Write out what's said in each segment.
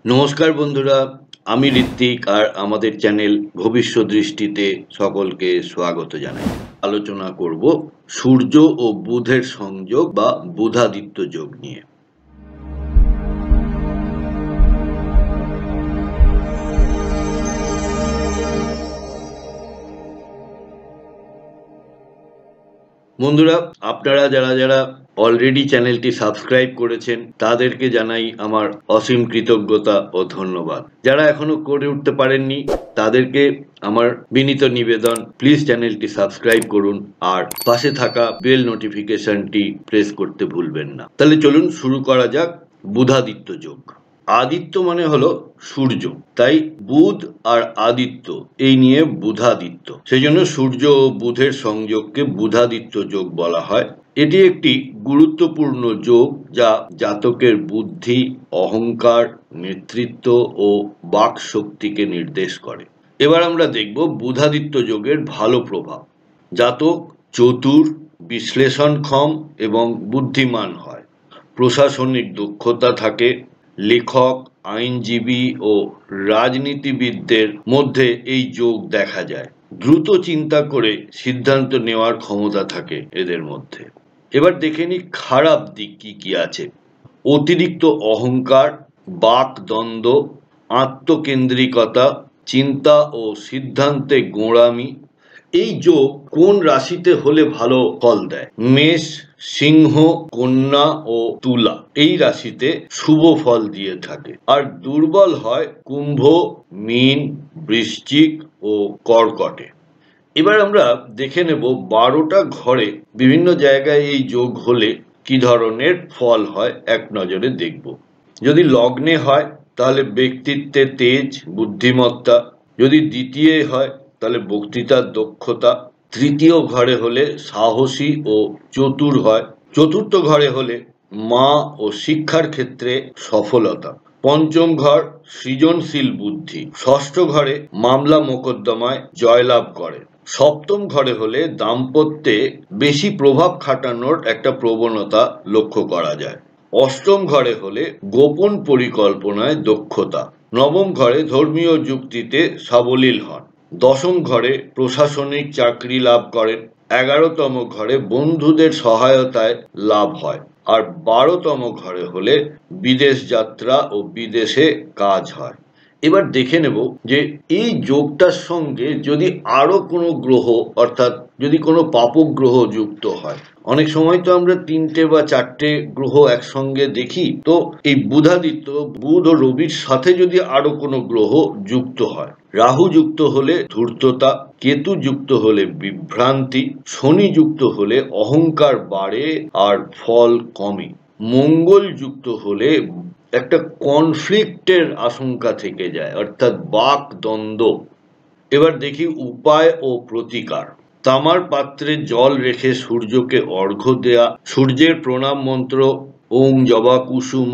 নমস্কার বন্ধুরা, আমি ঋত্বিক আর আমাদের চ্যানেল ভবিষ্যৎ দৃষ্টিতে সকলকে স্বাগত জানাই। আলোচনা করব সূর্য ও বুধের সংযোগ বা বুধাদিত্য যোগ নিয়ে। বন্ধুরা, আপনারা যারা অলরেডি চ্যানেলটি সাবস্ক্রাইব করেছেন তাদেরকে জানাই আমার অসীম কৃতজ্ঞতা ও ধন্যবাদ। যারা এখনো করে উঠতে পারেননি তাদেরকে আমার বিনীত নিবেদন, প্লিজ চ্যানেলটি সাবস্ক্রাইব করুন আর পাশে থাকা বেল নোটিফিকেশনটি প্রেস করতে ভুলবেন না। তাহলে চলুন শুরু করা যাক। বুধাদিত্য যোগ। আদিত্য মানে হলো সূর্য, তাই বুধ আর আদিত্য এই নিয়ে বুধাদিত্য। সেই জন্য সূর্য ও বুধের সংযোগকে বুধাদিত্য যোগ বলা হয়। এটি একটি গুরুত্বপূর্ণ যোগ যা জাতকের বুদ্ধি, অহংকার, নেতৃত্ব ও বাক শক্তিকে নির্দেশ করে। এবার আমরা দেখব বুধাদিত্য যোগের ভালো প্রভাব। জাতক চতুর, বিশ্লেষণক্ষম এবং বুদ্ধিমান হয়। প্রশাসনিক দক্ষতা থাকে। লেখক, আইনজীবী ও রাজনীতিবিদদের মধ্যে এই যোগ দেখা যায়। দ্রুত চিন্তা করে সিদ্ধান্ত নেওয়ার ক্ষমতা থাকে এদের মধ্যে। এবার দেখে নিই খারাপ দিক কি কি আছে। অতিরিক্ত অহংকার, বাকদ্বন্দ্ব, আত্মকেন্দ্রিকতা, চিন্তা ও সিদ্ধান্তে গোঁড়ামি। এই যোগ কোন রাশিতে হলে ভালো ফল দেয়? মেষ, সিংহ, কন্যা ও তুলা এই রাশিতে শুভ ফল দিয়ে থাকে। আর দুর্বল হয় কুম্ভ, মীন, বৃশ্চিক ও কর্কটে। এবার আমরা দেখে নেব 12টা ঘরে বিভিন্ন জায়গায় এই যোগ হলে কি ধরনের ফল হয় এক নজরে দেখব। যদি লগ্নে হয় তাহলে ব্যক্তিত্বে তেজ, বুদ্ধিমত্তা। যদি দ্বিতীয় হয় তাহলে বক্তৃতার দক্ষতা। তৃতীয় ঘরে হলে সাহসী ও চতুর হয়। চতুর্থ ঘরে হলে মা ও শিক্ষার ক্ষেত্রে সফলতা। পঞ্চম ঘর সৃজনশীল বুদ্ধি। ষষ্ঠ ঘরে মামলা মোকদ্দমায় জয়লাভ করে। সপ্তম ঘরে হলে দাম্পত্যে বেশি প্রভাব খাটানোর একটা প্রবণতা লক্ষ্য করা যায়। অষ্টম ঘরে হলে গোপন পরিকল্পনায় দক্ষতা। নবম ঘরে ধর্মীয় যুক্তিতে সাবলীল হন। দশম ঘরে প্রশাসনিক চাকরি লাভ করেন। 11তম ঘরে বন্ধুদের সহায়তায় লাভ হয়। আর 12তম ঘরে হলে বিদেশ যাত্রা ও বিদেশে কাজ হয়। এবার দেখে নেব যে এই যোগটার সঙ্গে যদি আরো কোনো গ্রহ, অর্থাৎ যদি কোনো পাপক গ্রহ যুক্ত হয়। অনেক সময় তো আমরা 3টে বা 4টে গ্রহ একসঙ্গে দেখি। তো এই বুধাদিত্য, বুধ ও রবির সাথে যদি আরো কোনো গ্রহ যুক্ত হয়, রাহু যুক্ত হলে ধূর্ততা, কেতু যুক্ত হলে বিভ্রান্তি, শনি যুক্ত হলে অহংকার বাড়ে আর ফল কমে, মঙ্গল যুক্ত হলে একটা কনফ্লিক্টের আশঙ্কা থেকে যায়, অর্থাৎ বাক দ্বন্দ্ব। এবার দেখি উপায় ও প্রতিকার। তামার পাত্রে জল রেখে সূর্যকে অর্ঘ্য দেয়া। সূর্যের প্রণাম মন্ত্র ওং জবা কুসুম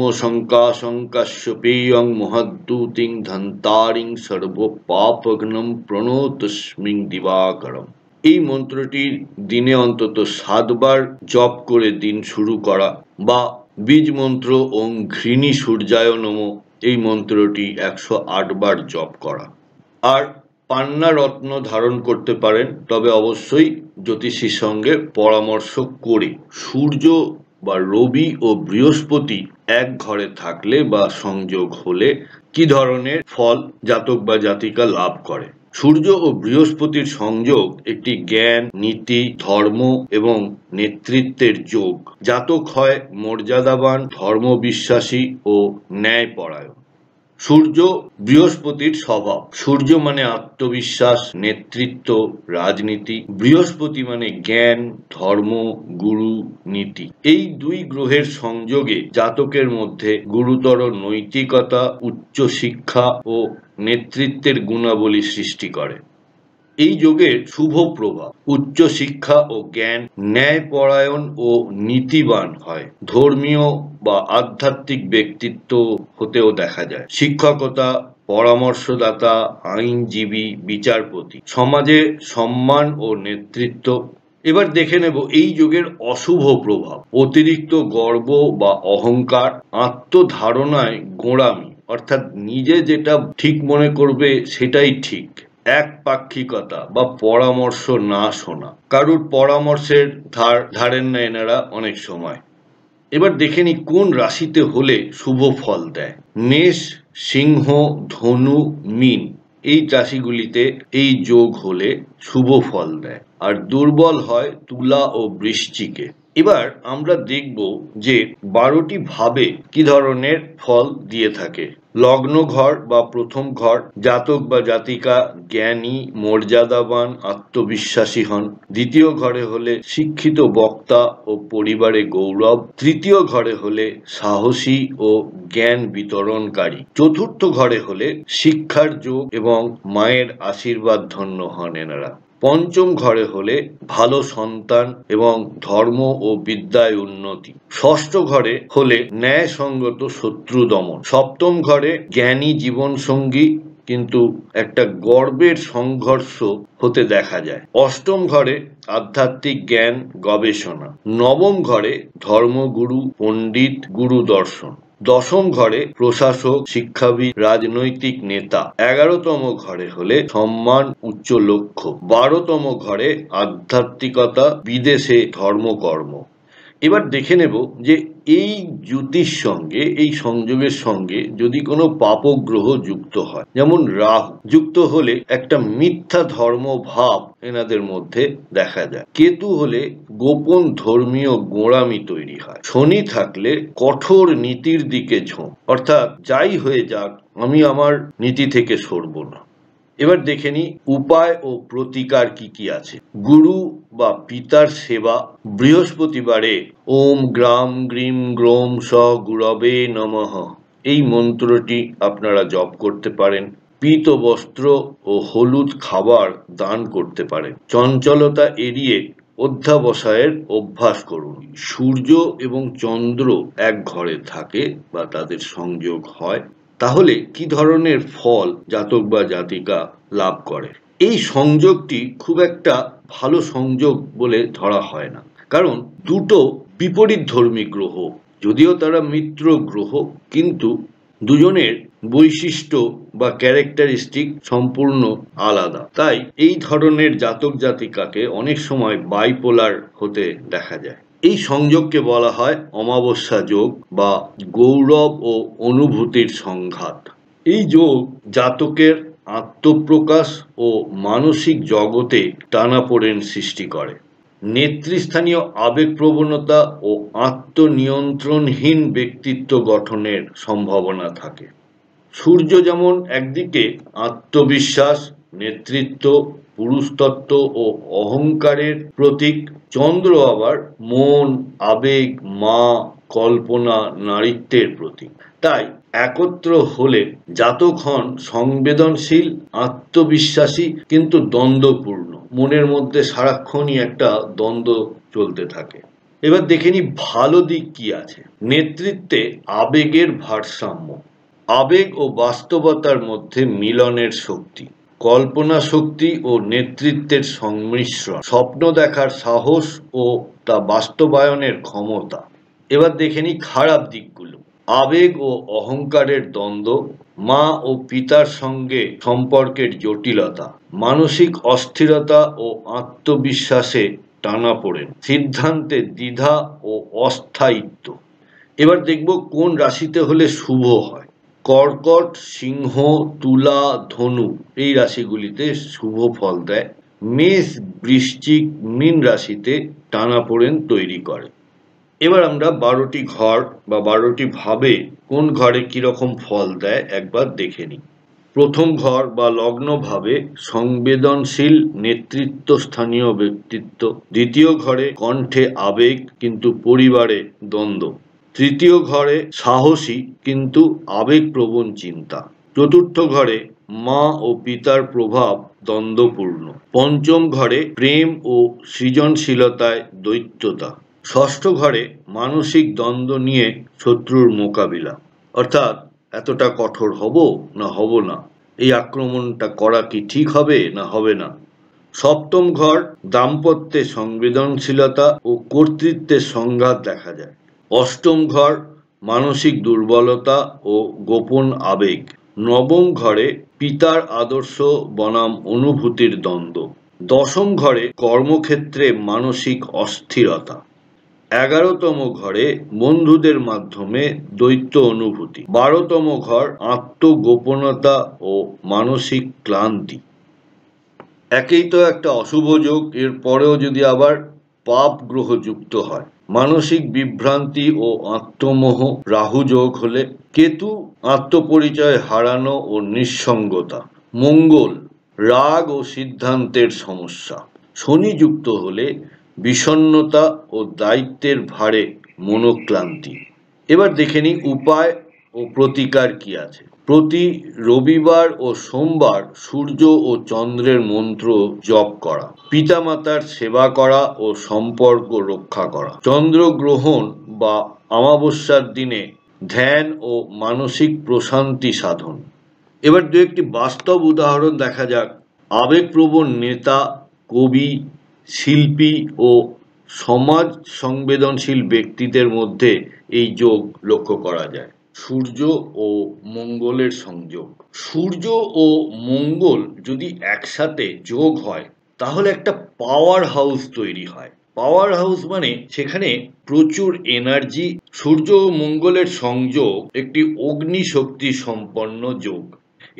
শঙ্কাশ্যপেয়ং মহাদ্যুতিং ধন্তারিং সর্ব পাপগ্নম প্রণতস্মিং দিবাকরম। এই মন্ত্রটি দিনে অন্তত 7 বার জপ করে দিন শুরু করা, বা বীজ মন্ত্র ওং ঘৃণী সূর্যায় নমঃ এই মন্ত্রটি 108 বার জপ করা। আর পান্না রত্ন ধারণ করতে পারেন, তবে অবশ্যই জ্যোতিষীর সঙ্গে পরামর্শ করে। সূর্য বা রবি ও বৃহস্পতি এক ঘরে থাকলে বা সংযোগ হলে কি ধরনের ফল জাতক বা জাতিকা লাভ করে? সূর্য ও বৃহস্পতির সংযোগ একটি জ্ঞান, নীতি, ধর্ম এবং নেতৃত্বের যোগ। জাতক হয় মর্যাদাবান, ধর্মবিশ্বাসী ও ন্যায়পরায়ণ। সূর্য বৃহস্পতির স্বভাব। সূর্য মানে আত্মবিশ্বাস, নেতৃত্ব, রাজনীতি। বৃহস্পতি মানে জ্ঞান, ধর্ম, গুরু, নীতি। এই দুই গ্রহের সংযোগে জাতকের মধ্যে গুরুতর নৈতিকতা, উচ্চ শিক্ষা ও নেতৃত্বের গুণাবলী সৃষ্টি করে। এই যোগের শুভ প্রভাব: উচ্চ শিক্ষা ও জ্ঞান, ন্যায়পরায়ণ ও নীতিবান হয়। ধর্মীয় বা আধ্যাত্মিক ব্যক্তিত্ব হতেও দেখা যায়। শিক্ষকতা, পরামর্শদাতা, আইনজীবী, বিচারপতি। সমাজে সম্মান ও নেতৃত্ব। এবার দেখে নেব এই যোগের অশুভ প্রভাব: অতিরিক্ত গর্ব বা অহংকার, আত্মধারণায় গোঁড়ামি, অর্থাৎ নিজে যেটা ঠিক মনে করবে সেটাই ঠিক, একপাক্ষিকতা বা পরামর্শ না শোনা, কারুর পরামর্শের ধারেন না এনারা অনেক সময়। এবার দেখে নি কোন রাশিতে হলে শুভ ফল দেয়। মেষ, সিংহ, ধনু, মীন এই রাশিগুলিতে এই যোগ হলে শুভ ফল দেয়, আর দুর্বল হয় তুলা ও বৃশ্চিকে। এবার আমরা দেখব যে 12টি ভাবে কি ধরনের ফল দিয়ে থাকে। লগ্ন ঘর বা প্রথম ঘর, জাতক বা জাতিকা জ্ঞানী, মর্যাদাবান, আত্মবিশ্বাসী হন। দ্বিতীয় ঘরে হলে শিক্ষিত বক্তা ও পরিবারে গৌরব। তৃতীয় ঘরে হলে সাহসী ও জ্ঞান বিতরণকারী। চতুর্থ ঘরে হলে শিক্ষার যোগ এবং মায়ের আশীর্বাদ ধন্য হন এনারা। পঞ্চম ঘরে হলে ভালো সন্তান এবং ধর্ম ও বিদ্যায় উন্নতি। ষষ্ঠ ঘরে হলে ন্যায়সঙ্গত শত্রু দমন। সপ্তম ঘরে জ্ঞানী জীবনসঙ্গী কিন্তু একটা গর্বের সংঘর্ষ হতে দেখা যায়। অষ্টম ঘরে আধ্যাত্মিক জ্ঞান গবেষণা। নবম ঘরে ধর্মগুরু, পণ্ডিত, গুরু দর্শন। দশম ঘরে প্রশাসক, শিক্ষাবিদ, রাজনৈতিক নেতা। 11তম ঘরে হলে সম্মান, উচ্চ লক্ষ্য। 12তম ঘরে আধ্যাত্মিকতা, বিদেশে ধর্মকর্ম। এবার দেখে নেব যে এই জ্যোতির সঙ্গে, এই সংযোগের সঙ্গে যদি কোনো পাপক গ্রহ যুক্ত হয়, যেমন রাহু যুক্ত হলে একটা মিথ্যা ধর্ম ভাব এনাদের মধ্যে দেখা যায়। কেতু হলে গোপন ধর্মীয় গোঁড়ামি তৈরি হয়। শনি থাকলে কঠোর নীতির দিকে ঝোঁক, অর্থাৎ যাই হয়ে যাক আমি আমার নীতি থেকে সরব না। এবার দেখে নি উপায় ও প্রতিকার কি কি আছে। গুরু বা পিতার সেবা। বৃহস্পতিবারে ওম গ্রাম গ্রীম গ্রোম স গুরবে নমঃ এই মন্ত্রটি আপনারা জপ করতে পারেন। পীত বস্ত্র ও হলুদ খাবার দান করতে পারেন। চঞ্চলতা এড়িয়ে অধ্যাবসায়ের অভ্যাস করুন। সূর্য এবং চন্দ্র এক ঘরে থাকে বা তাদের সংযোগ হয়, তাহলে কি ধরনের ফল জাতক বা জাতিকা লাভ করে। এই সংযোগটি খুব একটা ভালো সংযোগ বলে ধরা হয় না, কারণ দুটো বিপরীত ধর্মী গ্রহ, যদিও তারা মিত্র গ্রহ, কিন্তু দুজনের বৈশিষ্ট্য বা ক্যারেক্টারিস্টিক সম্পূর্ণ আলাদা। তাই এই ধরনের জাতক জাতিকাকে অনেক সময় বাইপোলার হতে দেখা যায়। এই সংযোগকে বলা হয় অমাবস্যা যোগ বা গৌরব ও অনুভূতির সংঘাত। এই যোগ জাতকের আত্মপ্রকাশ ও মানসিক জগতে টানাপোড়েন সৃষ্টি করে। নেতৃস্থানীয় আবেগপ্রবণতা ও আত্মনিয়ন্ত্রণহীন ব্যক্তিত্ব গঠনের সম্ভাবনা থাকে। সূর্য যেমন একদিকে আত্মবিশ্বাস, নেতৃত্ব, পুরুষতত্ত্ব ও অহংকারের প্রতীক, চন্দ্র আবার মন, আবেগ, মা, কল্পনা, নারীত্বের প্রতীক। তাই একত্র হলে জাতক হন সংবেদনশীল, আত্মবিশ্বাসী, কিন্তু দ্বন্দ্বপূর্ণ। মনের মধ্যে সারাক্ষণই একটা দ্বন্দ্ব চলতে থাকে। এবার দেখে নি ভালো দিক কি আছে। নেতৃত্বে আবেগের ভারসাম্য, আবেগ ও বাস্তবতার মধ্যে মিলনের শক্তি, কল্পনা শক্তি ও নেতৃত্বের সংমিশ্রণ, স্বপ্ন দেখার সাহস ও তা বাস্তবায়নের ক্ষমতা। এবার দেখে নি খারাপ দিকগুলো। আবেগ ও অহংকারের দ্বন্দ্ব, মা ও পিতার সঙ্গে সম্পর্কের জটিলতা, মানসিক অস্থিরতা ও আত্মবিশ্বাসে টানাপোড়েন, সিদ্ধান্তে দ্বিধা ও অস্থায়িত্ব। এবার দেখব কোন রাশিতে হলে শুভ হয়। কর্কট, সিংহ, তুলা, ধনু এই রাশিগুলিতে শুভ ফল দেয়। মেষ, বৃশ্চিক, মীন রাশিতে টানাপোড়েন তৈরি করে। এবার আমরা 12টি ঘর বা 12টি ভাবে কোন ঘরে কিরকম ফল দেয় একবার দেখে নিই। প্রথম ঘর বা লগ্ন ভাবে সংবেদনশীল, নেতৃত্ব স্থানীয় ব্যক্তিত্ব। দ্বিতীয় ঘরে কণ্ঠে আবেগ কিন্তু পরিবারে দ্বন্দ্ব। তৃতীয় ঘরে সাহসী কিন্তু আবেগপ্রবণ চিন্তা। চতুর্থ ঘরে মা ও পিতার প্রভাব দ্বন্দ্বপূর্ণ। পঞ্চম ঘরে প্রেম ও সৃজনশীলতায় দৈত্যতা। ষষ্ঠ ঘরে মানসিক দ্বন্দ্ব নিয়ে শত্রুর মোকাবিলা, অর্থাৎ এতটা কঠোর হব না হব না, এই আক্রমণটা করা কি ঠিক হবে না হবে না। সপ্তম ঘর দাম্পত্যে সংবেদনশীলতা ও কর্তৃত্বের সংঘাত দেখা যায়। অষ্টম ঘর মানসিক দুর্বলতা ও গোপন আবেগ। নবম ঘরে পিতার আদর্শ বনাম অনুভূতির দ্বন্দ্ব। দশম ঘরে কর্মক্ষেত্রে মানসিক অস্থিরতা। 11তম ঘরে বন্ধুদের মাধ্যমে দ্বৈত অনুভূতি। 12তম ঘর আত্মগোপনতা ও মানসিক ক্লান্তি। একেই তো একটা অশুভ যোগ, এর পরেও যদি আবার পাপ গ্রহ যুক্ত হয়। মানসিক বিভ্রান্তি ও আত্মমোহ। রাহু যোগ হলে কেতু আত্মপরিচয় হারানো ও নিঃসঙ্গতা। মঙ্গল রাগ ও সিদ্ধান্তের সমস্যা। শনি যুক্ত হলে বিষণ্ণতা ও দায়িত্বের ভারে মনোক্লান্তি। এবার দেখে নিই উপায় ও প্রতিকার কি আছে। প্রতি রবিবার ও সোমবার সূর্য ও চন্দ্রের মন্ত্র জপ করা। পিতামাতার সেবা করা ও সম্পর্ক রক্ষা করা। চন্দ্রগ্রহণ বা অমাবস্যার দিনে ধ্যান ও মানসিক প্রশান্তি সাধন। এবার দু একটি বাস্তব উদাহরণ দেখা যাক। আবেগপ্রবণ নেতা, কবি, শিল্পী ও সমাজ সংবেদনশীল ব্যক্তিদের মধ্যে এই যোগ লক্ষ্য করা যায়। সূর্য ও মঙ্গলের সংযোগ। সূর্য ও মঙ্গল যদি একসাথে যোগ হয় তাহলে একটা পাওয়ার হাউস তৈরি হয়। পাওয়ার হাউস মানে সেখানে প্রচুর এনার্জি। সূর্য ও মঙ্গলের সংযোগ একটি অগ্নিশক্তি সম্পন্ন যোগ।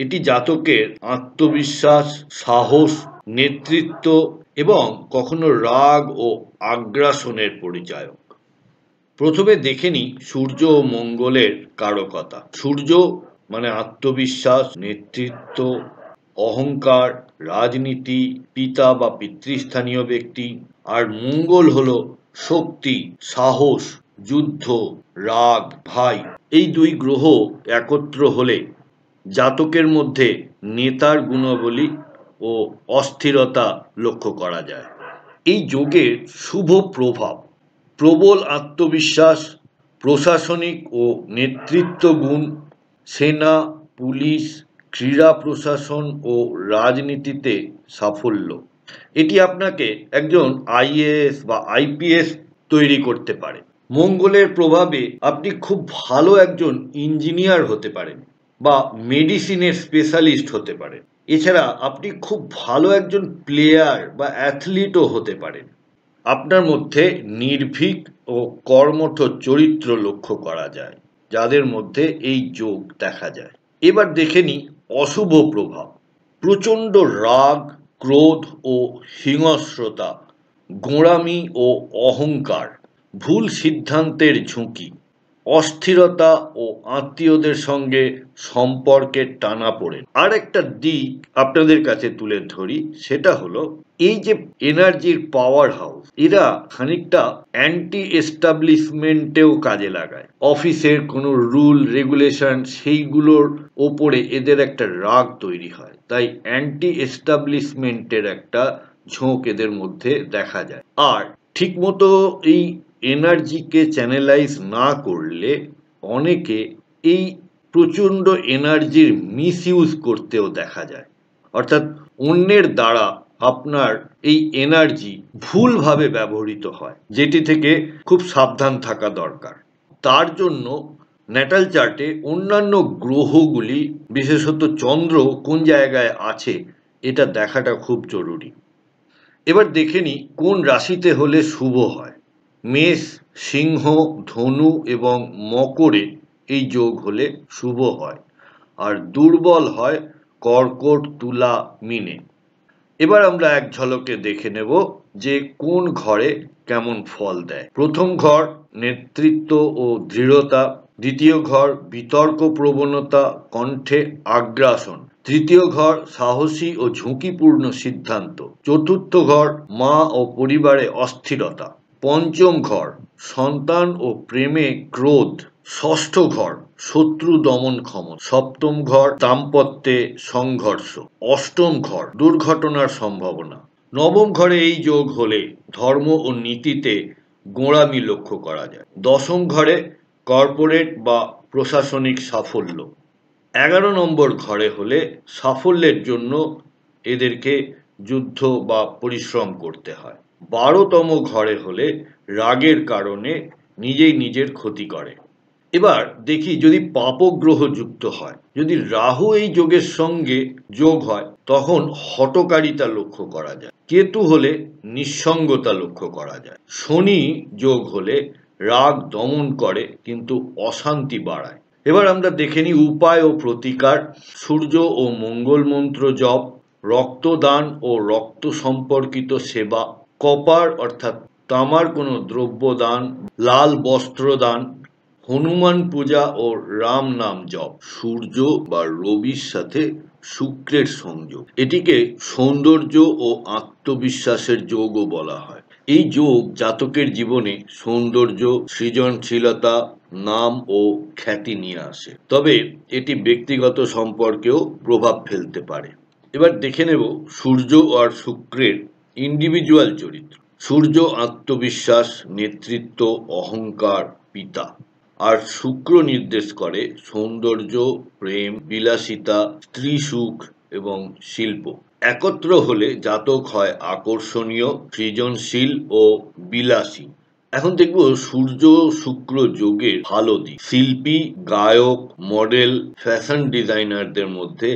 এটি জাতকের আত্মবিশ্বাস, সাহস, নেতৃত্ব এবং কখনো রাগ ও আগ্রাসনের পরিচায়ক। প্রথমে দেখে নিই সূর্য ও মঙ্গলের কারকতা। সূর্য মানে আত্মবিশ্বাস, নেতৃত্ব, অহংকার, রাজনীতি, পিতা বা পিতৃস্থানীয় ব্যক্তি। আর মঙ্গল হলো শক্তি, সাহস, যুদ্ধ, রাগ, ভাই। এই দুই গ্রহ একত্র হলে জাতকের মধ্যে নেতার গুণাবলী ও অস্থিরতা লক্ষ্য করা যায়। এই যোগের শুভ প্রভাব: প্রবল আত্মবিশ্বাস, প্রশাসনিক ও নেতৃত্ব গুণ, সেনা, পুলিশ, ক্রীড়া প্রশাসন ও রাজনীতিতে সাফল্য। এটি আপনাকে একজন আইএএস বা আইপিএস তৈরি করতে পারে। মঙ্গলের প্রভাবে আপনি খুব ভালো একজন ইঞ্জিনিয়ার হতে পারেন বা মেডিসিনের স্পেশালিস্ট হতে পারেন। এছাড়া আপনি খুব ভালো একজন প্লেয়ার বা অ্যাথলিটও হতে পারেন। আপনার মধ্যে নির্ভীক ও কর্মঠ চরিত্র লক্ষ্য করা যায়, যাদের মধ্যে এই যোগ দেখা যায়। এবার দেখে নিই অশুভ প্রভাব: প্রচণ্ড রাগ, ক্রোধ ও হিংস্রতা, গোঁড়ামি ও অহংকার, ভুল সিদ্ধান্তের ঝুঁকি, অস্থিরতা ও আত্মীয়দের সঙ্গে সম্পর্কের টানাপোড়েন। আর একটা দিক আপনাদের কাছে তুলে ধরি, সেটা হলো এই যে এনার্জির পাওয়ার হাউস, এরা খানিকটা অ্যান্টি এস্টাবলিশমেন্টেও কাজে লাগায়। অফিসের কোনো রুল রেগুলেশন, সেইগুলোর ওপরে এদের একটা রাগ তৈরি হয়। তাই অ্যান্টি এস্টাবলিশমেন্টের একটা ঝোঁক এদের মধ্যে দেখা যায়। আর ঠিকমতো এই এনার্জিকে চ্যানেলাইজ না করলে অনেকে এই প্রচণ্ড এনার্জির মিসইউজ করতেও দেখা যায়। অর্থাৎ অন্যের দ্বারা আপনার এই এনার্জি ভুলভাবে ব্যবহৃত হয়, যেটি থেকে খুব সাবধান থাকা দরকার। তার জন্য ন্যাটাল চার্টে অন্যান্য গ্রহগুলি, বিশেষত চন্দ্র কোন জায়গায় আছে, এটা দেখাটা খুব জরুরি। এবার দেখে নিই কোন রাশিতে হলে শুভ হয়। মেষ, সিংহ, ধনু এবং মকরে এই যোগ হলে শুভ হয়, আর দুর্বল হয় কর্কট, তুলা, মীনে। এবার আমরা এক ঝলকে দেখে নেব যে কোন ঘরে কেমন ফল দেয়। প্রথম ঘর নেতৃত্ব ও দৃঢ়তা, দ্বিতীয় ঘর বিতর্ক প্রবণতা, কণ্ঠে আগ্রাসন, তৃতীয় ঘর সাহসী ও ঝুঁকিপূর্ণ সিদ্ধান্ত, চতুর্থ ঘর মা ও পরিবারে অস্থিরতা, পঞ্চম ঘর সন্তান ও প্রেমে ক্রোধ, ষষ্ঠ ঘর শত্রু দমন ক্ষমতা, সপ্তম ঘর দাম্পত্যে সংঘর্ষ, অষ্টম ঘর দুর্ঘটনার সম্ভাবনা। নবম ঘরে এই যোগ হলে ধর্ম ও নীতিতে গোঁড়ামি লক্ষ্য করা যায়। দশম ঘরে কর্পোরেট বা প্রশাসনিক সাফল্য। 11 নম্বর ঘরে হলে সাফল্যের জন্য এদেরকে যুদ্ধ বা পরিশ্রম করতে হয়। 12তম ঘরে হলে রাগের কারণে নিজেই নিজের ক্ষতি করে। এবার দেখি যদি পাপগ্রহ যুক্ত হয়, যদি রাহু এই যোগের সঙ্গে যোগ হয় তখন হঠকারিতা লক্ষ্য করা যায়, কেতু হলে নিঃসঙ্গতা লক্ষ্য করা যায়, শনি যোগ হলে রাগ দমন করে কিন্তু অশান্তি বাড়ায়। এবার আমরা দেখে নিই উপায় ও প্রতিকার। সূর্য ও মঙ্গল মন্ত্র জপ, রক্তদান ও রক্ত সম্পর্কিত সেবা, কপার অর্থাৎ তামার কোনো দ্রব্য দান, লাল বস্ত্র দান, হনুমান পূজা ও রাম নাম জপ, সূর্য বা রবির সাথে শুক্রের সংযোগ, এটিকে সৌন্দর্য ও আত্মবিশ্বাসের যোগও বলা হয়। এই যোগ জাতকের জীবনে সৌন্দর্য, সৃজনশীলতা, নাম ও খ্যাতি নিয়ে আসে, তবে এটি ব্যক্তিগত সম্পর্কেও প্রভাব ফেলতে পারে। এবার দেখে নেব সূর্য আর শুক্রের ইন্ডিভিজুয়াল চরিত্র। সূর্য আত্মবিশ্বাস, নেতৃত্ব, অহংকার, পিতা। আর শুক্র নির্দেশ করে সৌন্দর্য, প্রেম, বিলাসিতা, স্ত্রী সুখ এবং শিল্প। একত্র হলে জাতক হয় আকর্ষণীয়, সৃজনশীল ও বিলাসী। এখন দেখব সূর্য শুক্র যোগের ভালো দিক। শিল্পী, গায়ক, মডেল, ফ্যাশন ডিজাইনারদের মধ্যে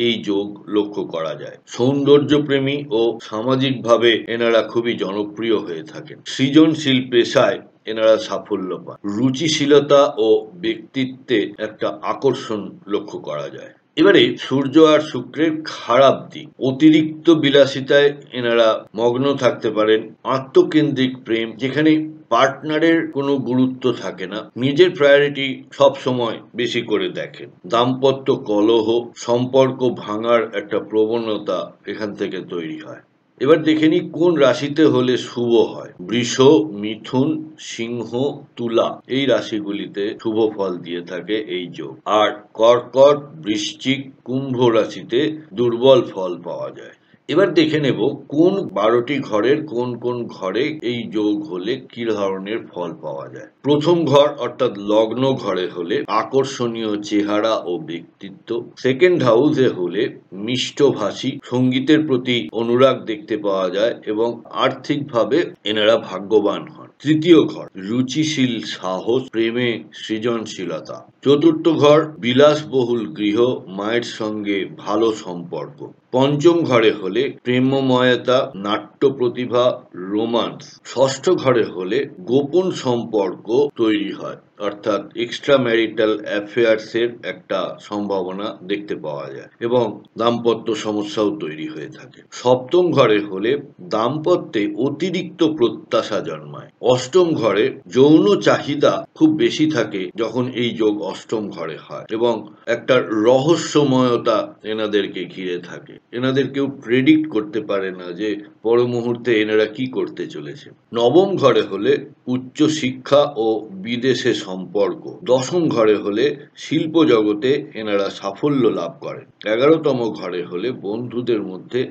এই যোগ লক্ষ্য করা যায়। সৌন্দর্যপ্রেমী ও সামাজিকভাবে এনারা খুবই জনপ্রিয় হয়ে থাকেন। সৃজনশীল পেশায় এনারা সাফল্য পান। রুচিশীলতা ও ব্যক্তিত্বে একটা আকর্ষণ লক্ষ্য করা যায়। এবারে সূর্য আর শুক্রের খারাপ দিক। অতিরিক্ত বিলাসিতায় এনারা মগ্ন থাকতে পারেন। আত্মকেন্দ্রিক প্রেম, যেখানে পার্টনারের কোনো গুরুত্ব থাকে না, নিজের প্রায়োরিটি সব সময় বেশি করে দেখেন। দাম্পত্য কলহ, সম্পর্ক ভাঙার একটা প্রবণতা এখান থেকে তৈরি হয়। এবার দেখে নিই কোন রাশিতে হলে শুভ হয়। বৃষ, মিথুন, সিংহ, তুলা এই রাশিগুলিতে শুভ ফল দিয়ে থাকে এই যোগ। আর কর্কট, বৃশ্চিক, কুম্ভ রাশিতে দুর্বল ফল পাওয়া যায়। এবার দেখে নেব কোন 12টি ঘরের কোন কোন ঘরে এই যোগ হলে কি ধরনের ফল পাওয়া যায়। প্রথম ঘর অর্থাৎ লগ্ন ঘরে হলে আকর্ষণীয় চেহারা ও ব্যক্তিত্ব। সেকেন্ড হাউসে হলে মিষ্টভাষী, সঙ্গীতের প্রতি অনুরাগ দেখতে পাওয়া যায় এবং আর্থিকভাবে এনারা ভাগ্যবান হন। তৃতীয় ঘর রুচিশীল সাহস, প্রেমে সৃজনশীলতা। চতুর্থ ঘর বিলাসবহুল গৃহ, মায়ের সঙ্গে ভালো সম্পর্ক। পঞ্চম ঘরে হলে প্রেমময়তা, নাট্য প্রতিভা, রোমান্স। ষষ্ঠ ঘরে হলে গোপন সম্পর্ক তৈরি হয়, অর্থাৎ এক্সট্রা ম্যারিটাল অ্যাফেয়ার্সের একটা সম্ভাবনা দেখতে পাওয়া যায় এবং দাম্পত্য সমস্যাও তৈরি হয়ে থাকে। সপ্তম ঘরে হলে দাম্পত্যে অতিরিক্ত প্রত্যাশা জন্মায়। অষ্টম ঘরে যৌন চাহিদা খুব বেশি থাকে যখন এই যোগ অষ্টম ঘরে হয় এবং একটা রহস্যময়তা এনাদেরকে ঘিরে থাকে। এনাদের কেউ প্রেডিক্ট করতে পারে না যে পর মুহূর্তে এনারা কি করতে চলেছে। নবম ঘরে হলে উচ্চ শিক্ষা ও বিদেশে সম্পর্ক। দশম ঘরে হলে শিল্প জগতে এনারা সাফল্য লাভ করেন। 11তম ঘরে হলে বন্ধুদের মধ্যে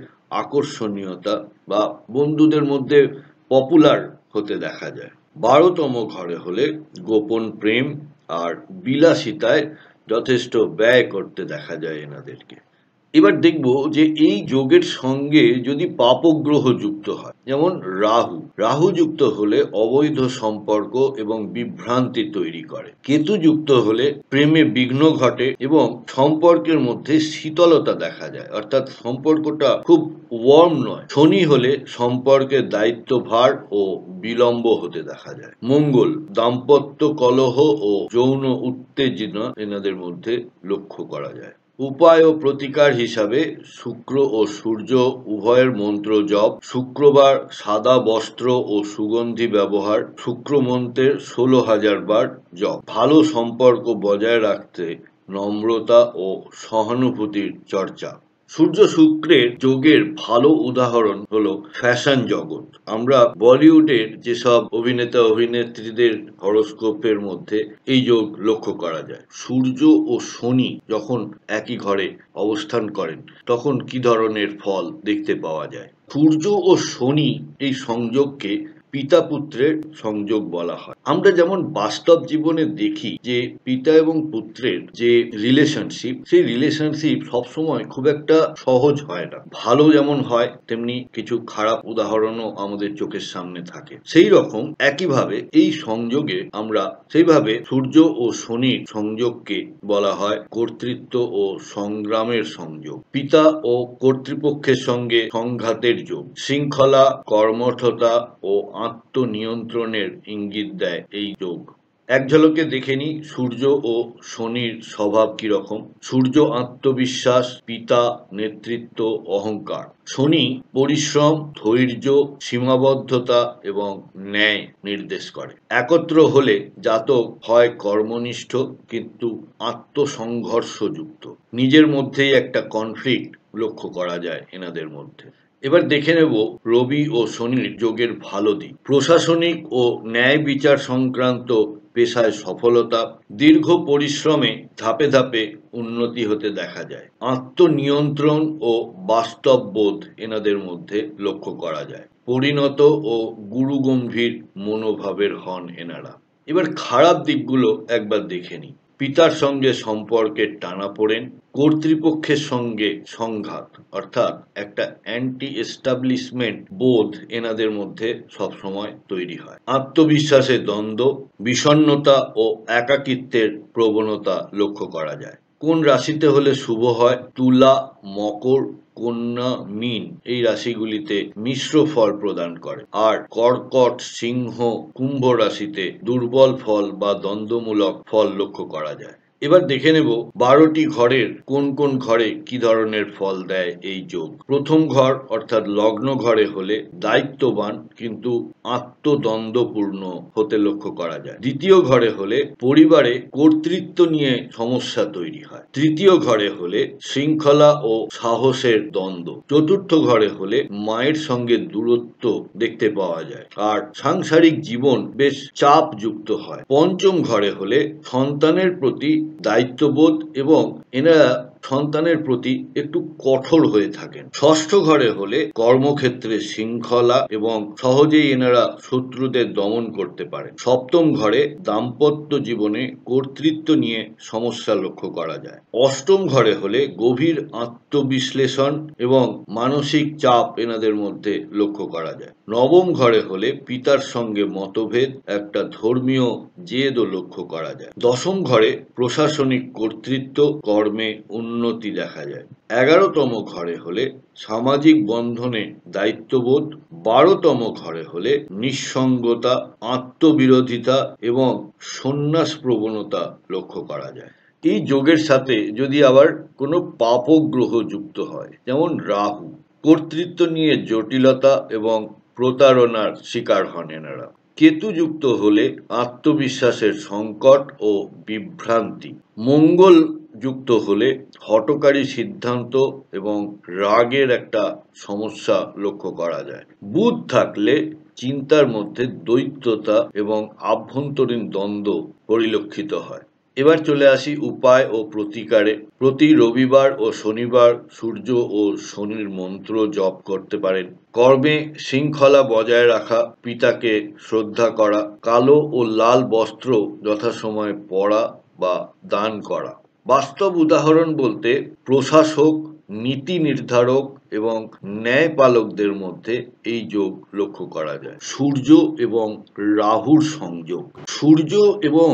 আকর্ষণীয়তা বা বন্ধুদের মধ্যে পপুলার হতে দেখা যায়। 12তম ঘরে হলে গোপন প্রেম আর বিলাসিতায় যথেষ্ট ব্যয় করতে দেখা যায় এনাদেরকে। এবার দেখব যে এই যোগের সঙ্গে যদি পাপগ্রহ যুক্ত হয়, যেমন রাহু যুক্ত হলে অবৈধ সম্পর্ক এবং বিভ্রান্তি তৈরি করে। কেতু যুক্ত হলে প্রেমে বিঘ্ন ঘটে এবং সম্পর্কের মধ্যে শীতলতা দেখা যায়, অর্থাৎ সম্পর্কটা খুব ওয়ার্ম নয়। শনি হলে সম্পর্কের দায়িত্বভার ও বিলম্ব হতে দেখা যায়। মঙ্গল দাম্পত্য কলহ ও যৌন উত্তেজনা এনাদের মধ্যে লক্ষ্য করা যায়। উপায় ও প্রতিকার হিসাবে শুক্র ও সূর্য উভয়ের মন্ত্র জপ, শুক্রবার সাদা বস্ত্র ও সুগন্ধি ব্যবহার, শুক্র মন্ত্রের 16,000 বার জপ। ভালো সম্পর্ক বজায় রাখতে নম্রতা ও সহানুভূতির চর্চা। সূর্য শুক্রের যোগের ভালো উদাহরণ হলো ফ্যাশন জগৎ। আমরা বলিউডের যেসব অভিনেতা অভিনেত্রীদের হরোস্কোপের মধ্যে এই যোগ লক্ষ্য করা যায়। সূর্য ও শনি যখন একই ঘরে অবস্থান করেন তখন কি ধরনের ফল দেখতে পাওয়া যায়। সূর্য ও শনি এই সংযোগকে পিতা পুত্রের সংযোগ বলা হয়। আমরা যেমন বাস্তব জীবনে দেখি যে পিতা এবং পুত্রের যে রিলেশনশিপ, সেই রিলেশনশিপ সবসময় খুব একটা সহজ হয় না। ভালো যেমন হয় তেমনি কিছু খারাপ উদাহরণও আমাদের চোখের সামনে থাকে। সেই রকম একইভাবে এই সংযোগে আমরা সেইভাবে সূর্য ও শনির সংযোগকে বলা হয় কর্তৃত্ব ও সংগ্রামের সংযোগ। পিতা ও কর্তৃপক্ষের সঙ্গে সংঘাতের যোগ, শৃঙ্খলা, কর্মঠতা ও আত্মনিয়ন্ত্রণের ইঙ্গিত দেয় এই যোগ। এক ঝলকে দেখে নি সূর্য ও শনির স্বভাব কিরকম। সূর্য আত্মবিশ্বাস, পিতা নেতৃত্ব, অহংকার। শনি পরিশ্রম, ধৈর্য, সীমাবদ্ধতা এবং ন্যায় নির্দেশ করে। একত্র হলে জাতক হয় কর্মনিষ্ঠ কিন্তু আত্মসংঘর্ষযুক্ত। নিজের মধ্যেই একটা কনফ্লিক্ট লক্ষ্য করা যায় এনাদের মধ্যে। এবার দেখে নেব রবি ও শনির যোগের ভালো দিক। প্রশাসনিক ও ন্যায় বিচার সংক্রান্ত পেশায় সফলতা, দীর্ঘ পরিশ্রমে ধাপে ধাপে উন্নতি হতে দেখা যায়। আত্মনিয়ন্ত্রণ ও বাস্তববোধ এনাদের মধ্যে লক্ষ্য করা যায়। পরিণত ও গুরুগম্ভীর মনোভাবের হন এনারা। এবার খারাপ দিকগুলো একবার দেখে নিই। পিতার সঙ্গে সম্পর্কের টানাপোড়েন, কর্তৃপক্ষের সঙ্গে সংঘাত, অর্থাৎ একটা অ্যান্টি এস্টাবলিশমেন্ট বোধ এনাদের মধ্যে সবসময় তৈরি হয়। আত্মবিশ্বাসের দ্বন্দ্ব, বিষণ্ণতা ও একাকিত্বের প্রবণতা লক্ষ্য করা যায়। কোন রাশিতে হলে শুভ হয়? তুলা, মকর, কন্যা, মীন এই রাশিগুলিতে মিশ্র ফল প্রদান করে। আর কর্কট, সিংহ, কুম্ভ রাশিতে দুর্বল ফল বা দ্বন্দ্বমূলক ফল লক্ষ্য করা যায়। এবার দেখে নেব 12টি ঘরের কোন কোন ঘরে কি ধরনের ফল দেয় এই যোগ। প্রথম ঘর অর্থাৎ লগ্ন ঘরে হলে দায়িত্ববান কিন্তু আত্মদ্বন্দ্বপূর্ণ হতে লক্ষ্য করা যায়। দ্বিতীয় ঘরে হলে পরিবারে কর্তৃত্ব নিয়ে সমস্যা তৈরি হয়। তৃতীয় ঘরে হলে শৃঙ্খলা ও সাহসের দ্বন্দ্ব। চতুর্থ ঘরে হলে মায়ের সঙ্গে দূরত্ব দেখতে পাওয়া যায় আর সাংসারিক জীবন বেশ চাপ যুক্ত হয়। পঞ্চম ঘরে হলে সন্তানের প্রতি দায়িত্ববোধ এবং এনারা সন্তানের প্রতি একটু কঠোর হয়ে থাকেন। ষষ্ঠ ঘরে হলে কর্মক্ষেত্রে শৃঙ্খলা এবং সহজেই এনারা শত্রুদের দমন করতে পারে। সপ্তম ঘরে দাম্পত্য জীবনে কর্তৃত্ব নিয়ে সমস্যা লক্ষ্য করা যায়। অষ্টম ঘরে হলে গভীর আত্মবিশ্লেষণ এবং মানসিক চাপ এনাদের মধ্যে লক্ষ্য করা যায়। নবম ঘরে হলে পিতার সঙ্গে মতভেদ, একটা ধর্মীয় জেদও লক্ষ্য করা যায়। দশম ঘরে প্রশাসনিক কর্তৃত্ব, কর্মে উন্নতি দেখা যায়। 11তম ঘরে হলে সামাজিক বন্ধনে দায়িত্ববোধ। 12তম ঘরে হলে নিঃসঙ্গতা, আত্মবিরোধিতা এবং সন্ন্যাস প্রবণতা লক্ষ্য করা যায়। এই যোগের সাথে যদি আবার কোনো পাপক গ্রহ যুক্ত হয়, যেমন রাহু, কর্তৃত্ব নিয়ে জটিলতা এবং প্রতারণার শিকার হন এনারা। কেতু যুক্ত হলে আত্মবিশ্বাসের সংকট ও বিভ্রান্তি। মঙ্গল যুক্ত হলে হঠকারী সিদ্ধান্ত এবং রাগের একটা সমস্যা লক্ষ্য করা যায়। বুধ থাকলে চিন্তার মধ্যে দ্বৈততা এবং আভ্যন্তরীণ দ্বন্দ্ব পরিলক্ষিত হয়। এবার চলে আসি উপায় ও প্রতিকারে। প্রতি রবিবার ও শনিবার সূর্য ও শনির মন্ত্র জপ করতে পারেন। কর্মে শৃঙ্খলা বজায় রাখা, পিতাকে শ্রদ্ধা করা, কালো ও লাল বস্ত্র যথাসময়ে পরা বা দান করা। বাস্তব উদাহরণ বলতে প্রশাসক, নীতি নির্ধারক এবং ন্যায়পালকদের মধ্যে এই যোগ লক্ষ্য করা যায়। সূর্য এবং রাহুর সংযোগ। সূর্য এবং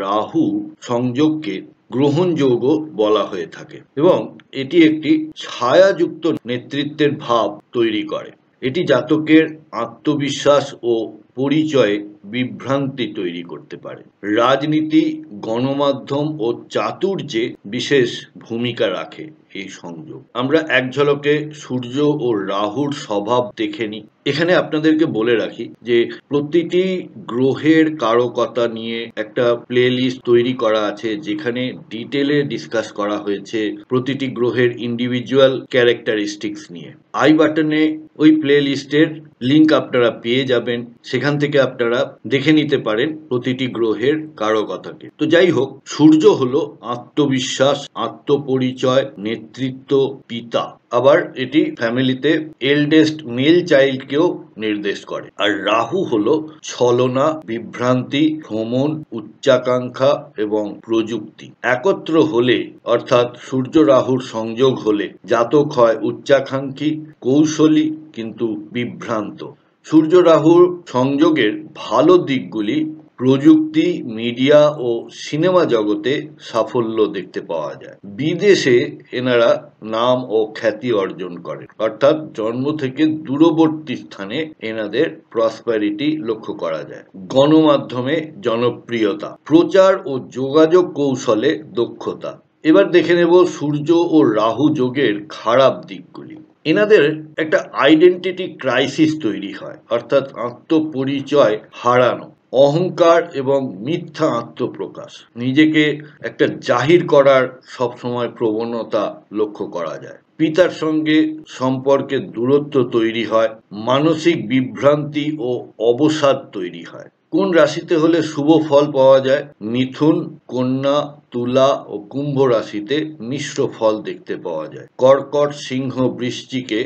রাহু সংযোগকে গ্রহণযোগ্য বলা হয়ে থাকে এবং এটি একটি ছায়াযুক্ত নেতৃত্বের ভাব তৈরি করে। এটি জাতকের আত্মবিশ্বাস ও পরিচয়ে বিভ্রান্তি তৈরি করতে পারে। রাজনীতি, গণমাধ্যম ও চাতুর্যে বিশেষ ভূমিকা রাখে এই সংযোগ। আমরা এক ঝলকে সূর্য ও রাহুর স্বভাব দেখে নিই। এখানে আপনাদেরকে বলে রাখি যে প্রতিটি গ্রহের কারকতা নিয়ে একটা প্লে লিস্ট তৈরি করা আছে, যেখানে ডিটেলে ডিসকাস করা হয়েছে প্রতিটি গ্রহের ইন্ডিভিজুয়াল ক্যারেক্টারিস্টিক্স নিয়ে। আই বাটনে ওই প্লে লিস্টের লিঙ্ক আপনারা পেয়ে যাবেন, সেখান থেকে আপনারা দেখে নিতে পারেন প্রতিটি গ্রহের কারকতাকে। তো যাই হোক, সূর্য হলো আত্মবিশ্বাস, আত্মপরিচয়, নেতৃত্ব, পিতা। আবার এটি ফ্যামিলিতে এল্ডেস্ট মেল চাইল্ডকেও নির্দেশ করে। আর রাহু হলো ছলনা, বিভ্রান্তি, ভ্রমণ, উচ্চাকাঙ্ক্ষা এবং প্রযুক্তি। একত্র হলে অর্থাৎ সূর্য রাহুর সংযোগ হলে জাতক হয় উচ্চাকাঙ্ক্ষী, কৌশলী কিন্তু বিভ্রান্ত। সূর্য রাহুর সংযোগের ভালো দিকগুলি প্রযুক্তি, মিডিয়া ও সিনেমা জগতে সাফল্য দেখতে পাওয়া যায়। বিদেশে এনারা নাম ও খ্যাতি অর্জন করেন, অর্থাৎ জন্ম থেকে দূরবর্তী স্থানে এনাদের প্রসপারিটি লক্ষ্য করা যায়। গণমাধ্যমে জনপ্রিয়তা, প্রচার ও যোগাযোগ কৌশলে দক্ষতা। এবার দেখে নেব সূর্য ও রাহু যোগের খারাপ দিকগুলি। এনাদের একটা আইডেন্টিটি ক্রাইসিস তৈরি হয়, অর্থাৎ আত্মপরিচয় হারানো, অহংকার এবং মিথ্যা আত্মপ্রকাশ, নিজেকে একটা জাহির করার সবসময় প্রবণতা লক্ষ্য করা যায়। পিতার সঙ্গে সম্পর্কের দূরত্ব তৈরি হয়, মানসিক বিভ্রান্তি ও অবসাদ তৈরি হয়। কোন রাশিতে হলে শুভ ফল পাওয়া যায়? মিথুন, কন্যা, তুলা ও কুম্ভ রাশিতে মিশ্র ফল দেখতে পাওয়া যায়। কর্কট, সিংহ, বৃশ্চিকে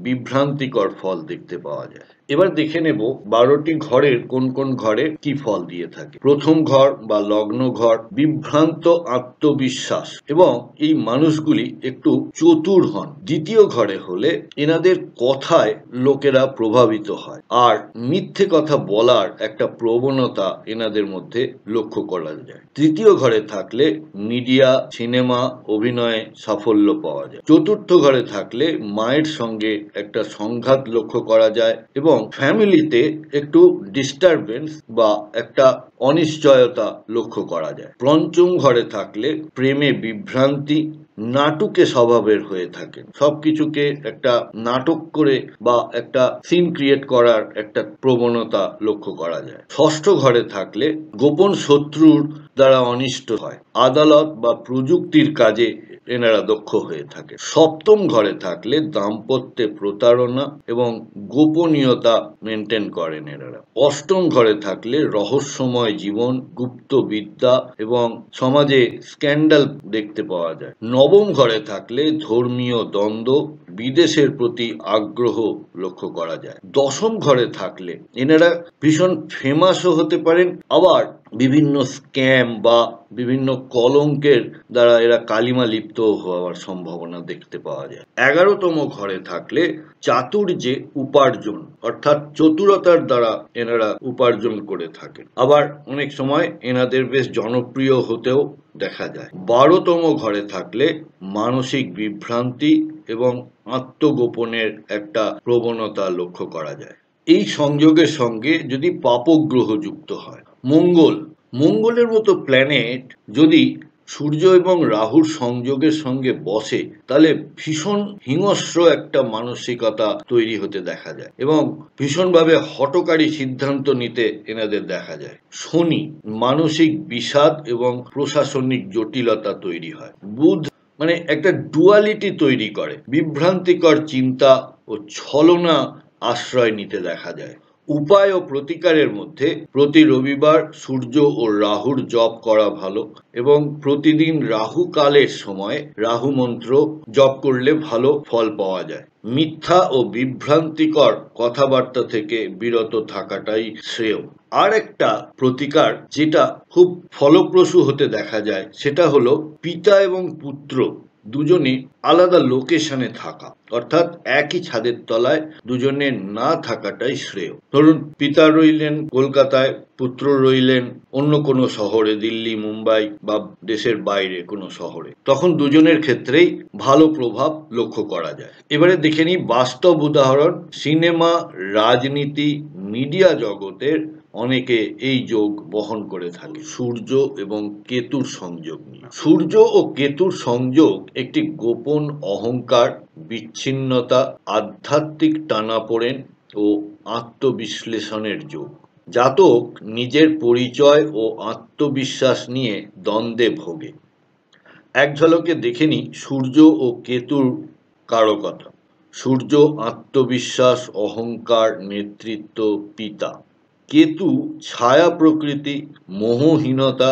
বিভ্রান্তিকর ফল দেখতে পাওয়া যায়। এবার দেখে নেব 12টি ঘরের কোন কোন ঘরে কি ফল দিয়ে থাকে। প্রথম ঘর বা লগ্ন ঘর, বিভ্রান্ত আত্মবিশ্বাস এবং এই মানুষগুলি একটু চতুর হন। দ্বিতীয় ঘরে হলে এনাদের কথায় লোকেরা প্রভাবিত হয় আর মিথ্যে কথা বলার একটা প্রবণতা এনাদের মধ্যে লক্ষ্য করা যায়। তৃতীয় ঘরে থাকলে মিডিয়া, সিনেমা, অভিনয়ে সাফল্য পাওয়া যায়। চতুর্থ ঘরে থাকলে মায়ের সঙ্গে একটা সংঘাত লক্ষ্য করা যায় এবং ফ্যামিলিতে একটু ডিস্টারবেন্স বা একটা অনিশ্চয়তা লক্ষ্য করা যায়। পঞ্চম ঘরে থাকলে প্রেমে বিভ্রান্তি, নাটকে স্বভাবের হয়ে থাকেন, সবকিছুকে একটা নাটক করে বা একটা সিন ক্রিয়েট করার একটা প্রবণতা লক্ষ্য করা যায়। ষষ্ঠ ঘরে থাকলে গোপন শত্রুর দ্বারা অনিষ্ট হয়, আদালত বা প্রযুক্তির কাজে এনারা দক্ষ হয়ে থাকে। সপ্তম ঘরে থাকলে দাম্পত্যে প্রতারণা এবং গোপনীয়তা মেনটেন করেন এনারা। অষ্টম ঘরে থাকলে রহস্যময় জীবন, গুপ্ত বিদ্যা এবং সমাজে স্ক্যান্ডাল দেখতে পাওয়া যায়। নবম ঘরে থাকলে ধর্মীয় দ্বন্দ্ব, বিদেশের প্রতি আগ্রহ লক্ষ্য করা যায়। দশম ঘরে থাকলে এনারা ভীষণ ফেমাসও হতে পারেন, আবার বিভিন্ন স্ক্যাম বা বিভিন্ন কলঙ্কের দ্বারা এরা কালিমা লিপ্ত হওয়ার সম্ভাবনা দেখতে পাওয়া যায়। 11তম ঘরে থাকলে চাতুর্যে উপার্জন, অর্থাৎ চতুরতার দ্বারা এনারা উপার্জন করে থাকেন, আবার অনেক সময় এনাদের বেশ জনপ্রিয় হতেও দেখা যায়। 12তম ঘরে থাকলে মানসিক বিভ্রান্তি এবং আত্মগোপনের একটা প্রবণতা লক্ষ্য করা যায়। এই সংযোগের সঙ্গে যদি পাপগ্রহ যুক্ত হয়, মঙ্গলের মতো প্ল্যানেট যদি সূর্য এবং রাহুর সংযোগের সঙ্গে বসে, তাহলে ভীষণ হিংস্র একটা মানসিকতা তৈরি হতে দেখা যায় এবং ভীষণভাবে হঠকারী সিদ্ধান্ত নিতে এনাদের দেখা যায়। শনি, মানসিক বিষাদ এবং প্রশাসনিক জটিলতা তৈরি হয়। বুধ মানে একটা ডুয়ালিটি তৈরি করে, বিভ্রান্তিকর চিন্তা ও ছলনা আশ্রয় নিতে দেখা যায়। উপায় ও প্রতিকারের মধ্যে প্রতি রবিবার সূর্য ও রাহুর জপ করা ভালো এবং প্রতিদিন রাহু কালের সময় রাহু মন্ত্র জপ করলে ভালো ফল পাওয়া যায়। মিথ্যা ও বিভ্রান্তিকর কথাবার্তা থেকে বিরত থাকাটাই শ্রেয়। আর একটা প্রতিকার যেটা খুব ফলপ্রসূ হতে দেখা যায়, সেটা হলো পিতা এবং পুত্র দুজনে আলাদা লোকেশনে থাকা, অর্থাৎ একই ছাদের তলায় দুজনে না থাকাটাই শ্রেয়। ধরুন পিতা রইলেন কলকাতায়, পুত্র রইলেন অন্য কোনো শহরে, দিল্লি, মুম্বাই বা দেশের বাইরে কোনো শহরে, তখন দুজনের ক্ষেত্রেই ভালো প্রভাব লক্ষ্য করা যায়। এবারে দেখে নিই বাস্তব উদাহরণ। সিনেমা, রাজনীতি, মিডিয়া জগতের অনেকে এই যোগ বহন করে থাকে। সূর্য এবং কেতুর সংযোগ নিয়ে। সূর্য ও কেতুর সংযোগ একটি গোপন অহংকার, বিচ্ছিন্নতা, আধ্যাত্মিক টানাপোড়েন ও আত্মবিশ্লেষণের যোগ। জাতক নিজের পরিচয় ও আত্মবিশ্বাস নিয়ে দ্বন্দ্বে ভোগে। এক ঝলকে দেখে নিই সূর্য ও কেতুর কারকতা। সূর্য আত্মবিশ্বাস, অহংকার, নেতৃত্ব, পিতা। কেতু ছায়া প্রকৃতি, মোহহীনতা,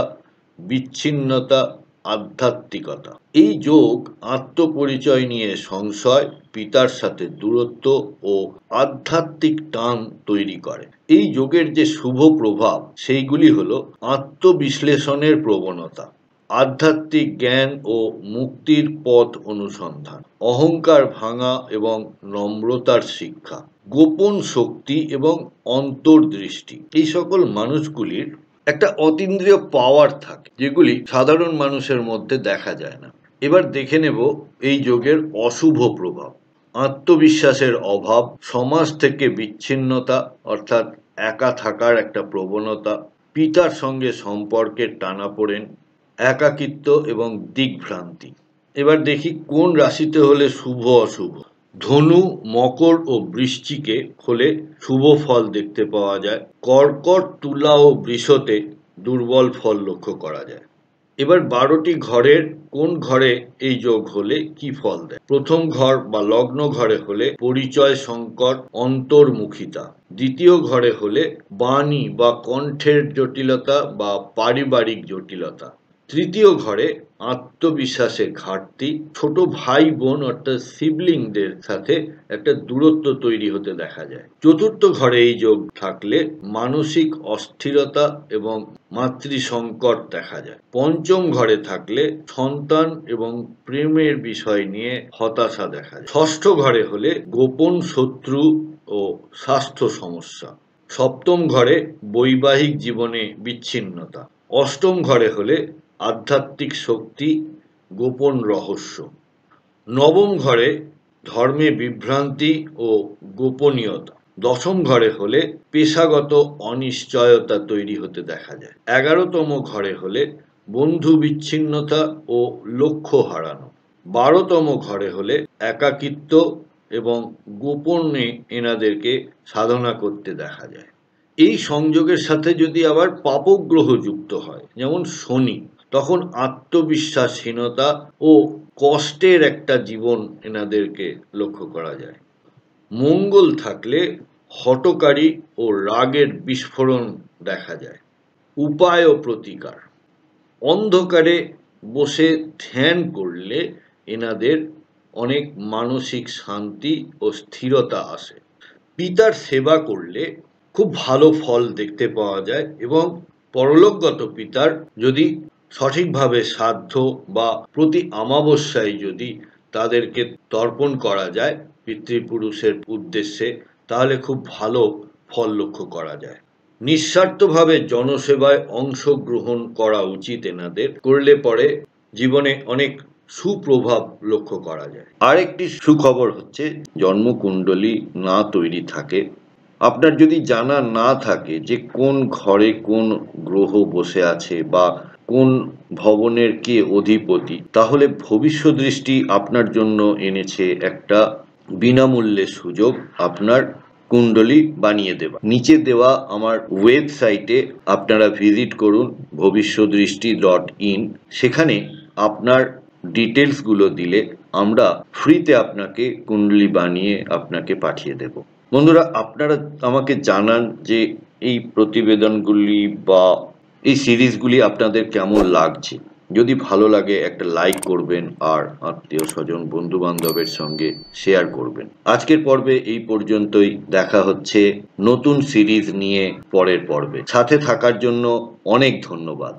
বিচ্ছিন্নতা, আধ্যাত্মিকতা। এই যোগ আত্মপরিচয় নিয়ে সংশয়, পিতার সাথে দূরত্ব ও আধ্যাত্মিক টান তৈরি করে। এই যোগের যে শুভ প্রভাব সেইগুলি হলো আত্মবিশ্লেষণের প্রবণতা, আধ্যাত্মিক জ্ঞান ও মুক্তির পথ অনুসন্ধান, অহংকার ভাঙা এবং নম্রতার শিক্ষা, গোপন শক্তি এবং অন্তর্দৃষ্টি। এই সকল মানুষগুলির একটা অতীন্দ্রিয় পাওয়ার থাকে যেগুলি সাধারণ মানুষের মধ্যে দেখা যায় না। এবার দেখে নেব এই যোগের অশুভ প্রভাব। আত্মবিশ্বাসের অভাব, সমাজ থেকে বিচ্ছিন্নতা অর্থাৎ একা থাকার একটা প্রবণতা, পিতার সঙ্গে সম্পর্কের টানাপোড়েন, একাকিত্ব এবং দিকভ্রান্তি। এবার দেখি কোন রাশিতে হলে শুভ অশুভ। ধনু, মকর ও বৃশ্চিকে হলে শুভ ফল দেখতে পাওয়া যায়। কর্কট, তুলা ও বৃষতে দুর্বল ফল লক্ষ্য করা যায়। এবার 12টি ঘরের কোন ঘরে এই যোগ হলে কি ফল দেয়। প্রথম ঘর বা লগ্ন ঘরে হলে পরিচয় সংকট, অন্তর্মুখিতা। দ্বিতীয় ঘরে হলে বাণী বা কণ্ঠের জটিলতা বা পারিবারিক জটিলতা। তৃতীয় ঘরে আত্মবিশ্বাসের ঘাটতি, ছোট ভাই বোন অর্থাৎ সিবলিংদের সাথে একটা দূরত্ব তৈরি হতে দেখা যায়। চতুর্থ ঘরে এই যোগ থাকলে মানসিক অস্থিরতা এবং মাতৃ সংকট দেখা যায়। পঞ্চম ঘরে থাকলে সন্তান এবং প্রেমের বিষয় নিয়ে হতাশা দেখা যায়। ষষ্ঠ ঘরে হলে গোপন শত্রু ও স্বাস্থ্য সমস্যা। সপ্তম ঘরে বৈবাহিক জীবনে বিচ্ছিন্নতা। অষ্টম ঘরে হলে আধ্যাত্মিক শক্তি, গোপন রহস্য। নবম ঘরে ধর্মে বিভ্রান্তি ও গোপনীয়তা। দশম ঘরে হলে পেশাগত অনিশ্চয়তা তৈরি হতে দেখা যায়। 11তম ঘরে হলে বন্ধু বিচ্ছিন্নতা ও লক্ষ্য হারানো। 12তম ঘরে হলে একাকিত্ব এবং গোপনে এনাদেরকে সাধনা করতে দেখা যায়। এই সংযোগের সাথে যদি আবার পাপগ্রহ যুক্ত হয়, যেমন শনি, তখন আত্মবিশ্বাসহীনতা ও কষ্টের একটা জীবন এনাদেরকে লক্ষ্য করা যায়। মঙ্গল থাকলে হঠকারী ও রাগের বিস্ফোরণ দেখা যায়। উপায় ও প্রতিকার। অন্ধকারে বসে ধ্যান করলে এনাদের অনেক মানসিক শান্তি ও স্থিরতা আসে। পিতার সেবা করলে খুব ভালো ফল দেখতে পাওয়া যায় এবং পরলোকগত পিতার যদি সঠিকভাবে শ্রাদ্ধ বা প্রতি অমাবস্যায় যদি তাদেরকে তর্পণ করা যায় পিতৃপুরুষের উদ্দেশ্যে, তাহলে খুব ভালো ফল লক্ষ্য করা যায়। নিঃস্বার্থভাবে জনসেবায় অংশগ্রহণ করা উচিত এনাদের, করলে পরে জীবনে অনেক সুপ্রভাব লক্ষ্য করা যায়। আরেকটি সুখবর হচ্ছে, জন্মকুণ্ডলী না তৈরি থাকে, আপনার যদি জানা না থাকে যে কোন ঘরে কোন গ্রহ বসে আছে বা কোন ভবনের কে অধিপতি, তাহলে ভবিষ্যদৃষ্টি আপনার জন্য এনেছে একটা বিনামূল্যে সুযোগ আপনার কুণ্ডলী বানিয়ে দেওয়া। নিচে দেওয়া আমার ওয়েবসাইটে আপনারা ভিজিট করুন bhavishyadrishti.in। সেখানে আপনার ডিটেলসগুলো দিলে আমরা ফ্রিতে আপনাকে কুণ্ডলী বানিয়ে আপনাকে পাঠিয়ে দেব। বন্ধুরা, আপনারা আমাকে জানান যে এই প্রতিবেদনগুলি বা এই সিরিজগুলি আপনাদের কেমন লাগছে। যদি ভালো লাগে একটা লাইক করবেন আর আত্মীয় স্বজন বন্ধু বান্ধবের সঙ্গে শেয়ার করবেন। আজকের পর্বে এই পর্যন্তই। দেখা হচ্ছে নতুন সিরিজ নিয়ে পরের পর্বে। সাথে থাকার জন্য অনেক ধন্যবাদ।